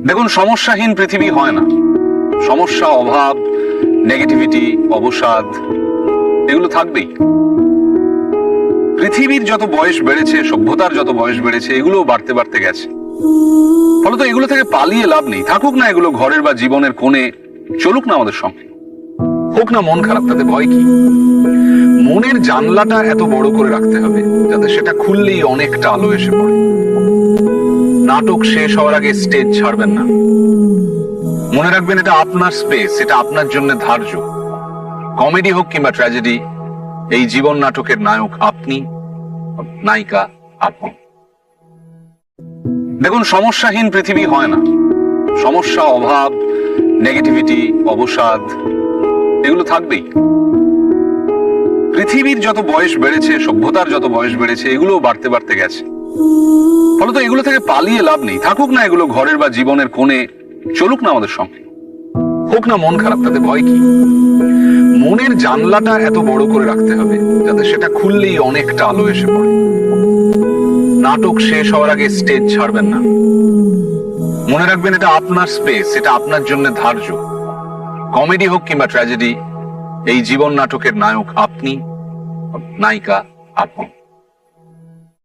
দেখুন, সমস্যাহীন পৃথিবী হয় না। সমস্যা, অভাব, নেগেটিভিটি, অবসাদ এগুলো থাকবেই। পৃথিবীর যত বয়স বেড়েছে, সভ্যতার যত বয়স বেড়েছে, এগুলো বাড়তে বাড়তে গেছে। ফলত এগুলো থেকে পালিয়ে লাভ নেই। থাকুক না এগুলো ঘরের বা জীবনের কোণে, চলুক না আমাদের সঙ্গে। হোক না মন খারাপ, তাতে ভয় কি? মনের জানলাটা এত বড় করে রাখতে হবে যাতে সেটা খুললেই অনেকটা আলো এসে পড়ে। নাটক শেষ হওয়ার আগে স্টেজ ছাড়বেন না। মনে রাখবেন, এটা আপনার স্পেস, এটা আপনার জন্য ধার্য। কমেডি হোক কিংবা ট্র্যাজেডি, এই জীবন নাটকের নায়ক আপনি, নায়িকা আপনি। দেখুন, সমস্যাহীন পৃথিবী হয় না। সমস্যা, অভাব, নেগেটিভিটি, অবসাদ এগুলো থাকবেই। পৃথিবীর যত বয়স বেড়েছে, সভ্যতার যত বয়স বেড়েছে, এগুলো বাড়তে বাড়তে গেছে। ফলত এগুলো থেকে পালিয়ে লাভ নেই। থাকুক না এগুলো ঘরের বা জীবনের কোণে, চলুক না আমাদের সঙ্গে। হোক না মন খারাপ, তাতে ভয় কি? মনের জানলাটা এত বড় করে রাখতে হবে যাতে সেটা খুললেই অনেকটা আলো এসে পড়ে। নাটক শেষ হওয়ার আগে স্টেজ ছাড়বেন না। মনে রাখবেন, এটা আপনার স্পেস, এটা আপনার জন্য ধার্য। কমেডি হোক কিংবা ট্র্যাজেডি, এই জীবন নাটকের নায়ক আপনি, নায়িকা আপনি।